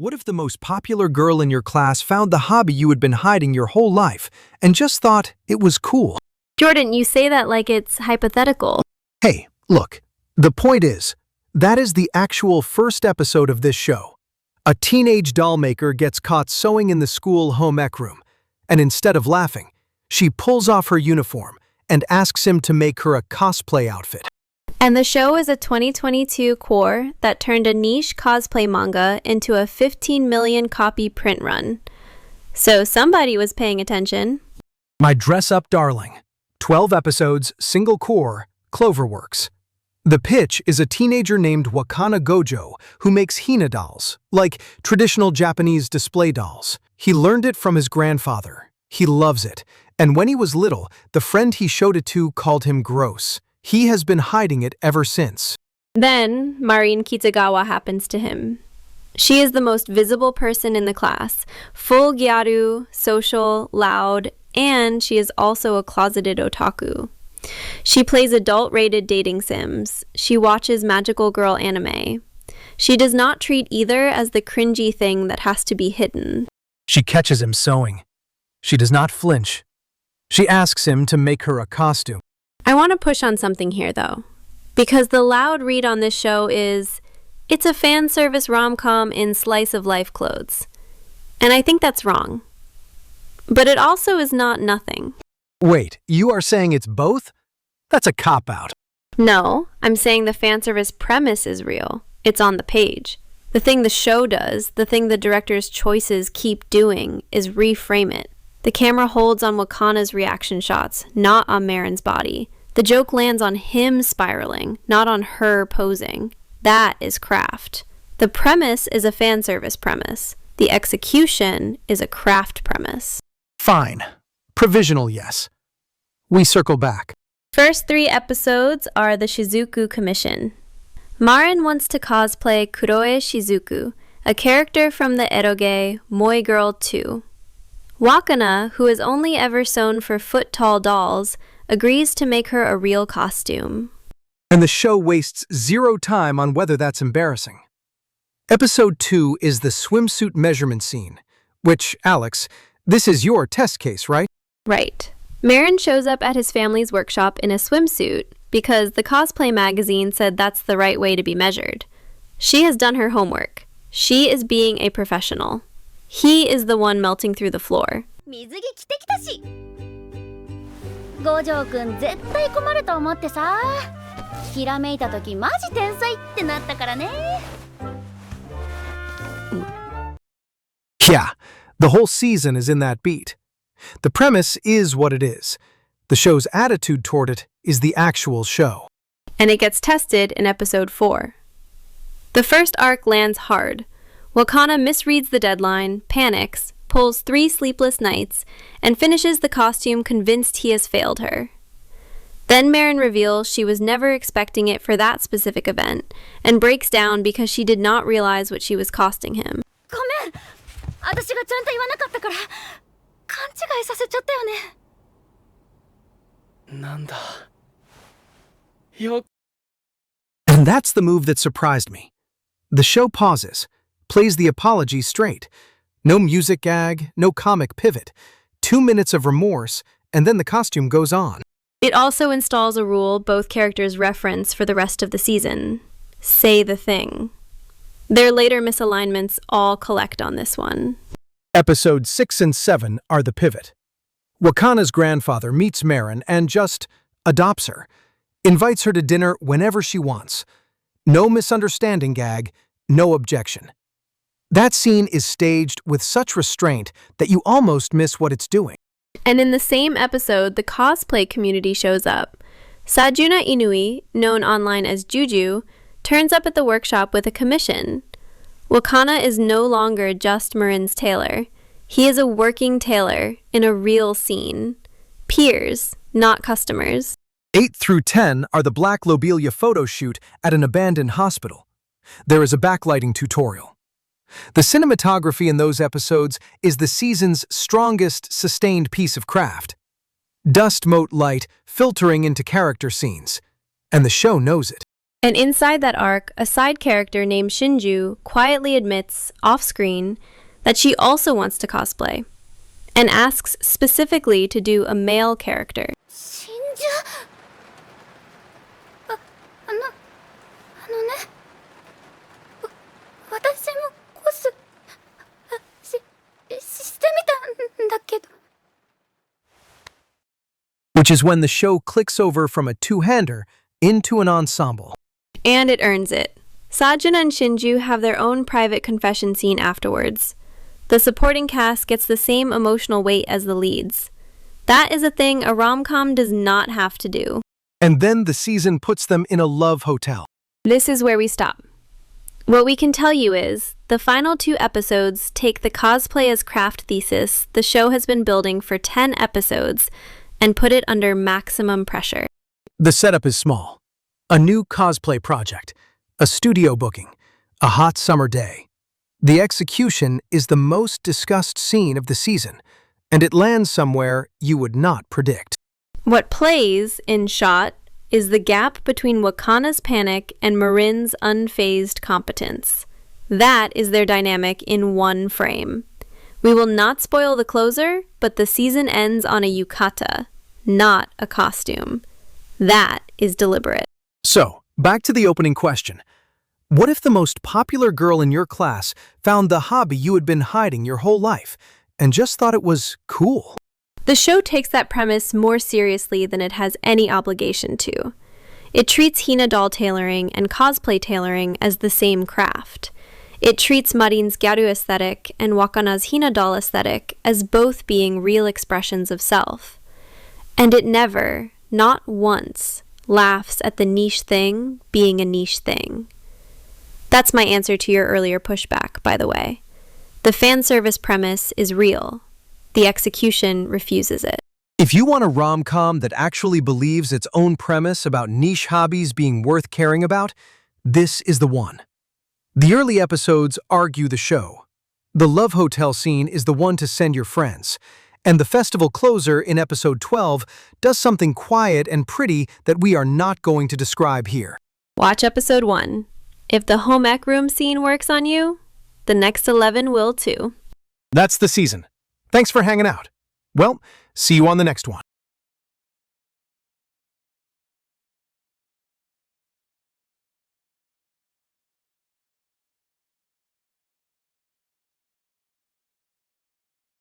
What if the most popular girl in your class found the hobby you had been hiding your whole life and just thought it was cool? Jordan, you say that like it's hypothetical. Hey, look, the point is, that is the actual first episode of this show. A teenage doll maker gets caught sewing in the school home ec room, and instead of laughing, she pulls off her uniform and asks him to make her a cosplay outfit. And the show is a 2022 core that turned a niche cosplay manga into a 15 million copy print run. So somebody was paying attention. My dress-up darling. 12 episodes, single core, CloverWorks. The pitch is a teenager named Wakana Gojou who makes hina-dolls, like traditional Japanese display dolls. He learned it from his grandfather. He loves it. And when he was little, the friend he showed it to called him gross. He has been hiding it ever since. Then, Marin Kitagawa happens to him. She is the most visible person in the class, full gyaru, social, loud, and she is also a closeted otaku. She plays adult-rated dating sims. She watches magical girl anime. She does not treat either as the cringy thing that has to be hidden. She catches him sewing. She does not flinch. She asks him to make her a costume. I want to push on something here, though, because the loud read on this show is, it's a fan service rom-com in slice-of-life clothes. And I think that's wrong. But it also is not nothing. Wait, you are saying it's both? That's a cop-out. No, I'm saying the fan service premise is real. It's on the page. The thing the show does, the thing the director's choices keep doing, is reframe it. The camera holds on Wakana's reaction shots, not on Marin's body. The joke lands on him spiraling, not on her posing. That is craft. The premise is a fan service premise. The execution is a craft premise. Fine. Provisional yes. We circle back. First 3 episodes are the Shizuku Commission. Marin wants to cosplay Kuroe Shizuku, a character from the eroge Moi Girl 2. Wakana, who has only ever sewn for foot-tall dolls, agrees to make her a real costume. And the show wastes zero time on whether that's embarrassing. Episode 2 is the swimsuit measurement scene, which, Alex, this is your test case, right? Right. Marin shows up at his family's workshop in a swimsuit because the cosplay magazine said that's the right way to be measured. She has done her homework. She is being a professional. He is the one melting through the floor. 水着着てきたし五条くん絶対困ると思ってさひらめいた時マジ天才ってなったからね Yeah, the whole season is in that beat. The premise is what it is. The show's attitude toward it is the actual show. And it gets tested in episode 4. The first arc lands hard. Wakana misreads the deadline, panics, pulls 3 sleepless nights, and finishes the costume convinced he has failed her. Then Marin reveals she was never expecting it for that specific event, and breaks down because she did not realize what she was costing him. ごめん私がちゃんと言わなかったから勘違いさせちゃったよねなんだよ And that's the move that surprised me. The show pauses, plays the apology straight. No music gag, no comic pivot. 2 minutes of remorse, and then the costume goes on. It also installs a rule both characters reference for the rest of the season. Say the thing. Their later misalignments all collect on this one. Episodes 6 and 7 are the pivot. Wakana's grandfather meets Marin and just adopts her. Invites her to dinner whenever she wants. No misunderstanding gag, no objection. That scene is staged with such restraint that you almost miss what it's doing. And in the same episode, the cosplay community shows up. Sajuna Inui, known online as Juju, turns up at the workshop with a commission. Wakana is no longer just Marin's tailor. He is a working tailor in a real scene. Peers, not customers. 8 through 10 are the Black Lobelia photo shoot at an abandoned hospital. There is a backlighting tutorial. The cinematography in those episodes is the season's strongest sustained piece of craft. Dust mote light filtering into character scenes, and the show knows it. And inside that arc, a side character named Shinju quietly admits, off-screen, that she also wants to cosplay, and asks specifically to do a male character. 死んじゃね私もコスしてみたんだけど Which is when the show clicks over from a two-hander into an ensemble. And it earns it. Sajuna and Shinju have their own private confession scene afterwards. The supporting cast gets the same emotional weight as the leads. That is a thing a rom-com does not have to do. And then the season puts them in a love hotel. This is where we stop. What we can tell you is, the final 2 episodes take the cosplay-as-craft thesis the show has been building for 10 episodes and put it under maximum pressure. The setup is small. A new cosplay project, a studio booking, a hot summer day. The execution is the most discussed scene of the season, and it lands somewhere you would not predict. What plays, in shot, is the gap between Wakana's panic and Marin's unfazed competence. That is their dynamic in one frame. We will not spoil the closer, but the season ends on a yukata, not a costume. That is deliberate. So, back to the opening question. What if the most popular girl in your class found the hobby you had been hiding your whole life and just thought it was cool? The show takes that premise more seriously than it has any obligation to. It treats hina-doll tailoring and cosplay tailoring as the same craft. It treats Marin's gyaru aesthetic and Wakana's hina-doll aesthetic as both being real expressions of self. And it never, not once, laughs at the niche thing being a niche thing. That's my answer to your earlier pushback, by the way. The fan service premise is real. The execution refuses it. If you want a rom-com that actually believes its own premise about niche hobbies being worth caring about, this is the one. The early episodes argue the show. The love hotel scene is the one to send your friends. And the festival closer in episode 12 does something quiet and pretty that we are not going to describe here. Watch episode 1. If the home ec room scene works on you, the next 11 will too. That's the season. Thanks for hanging out. Well, see you on the next one.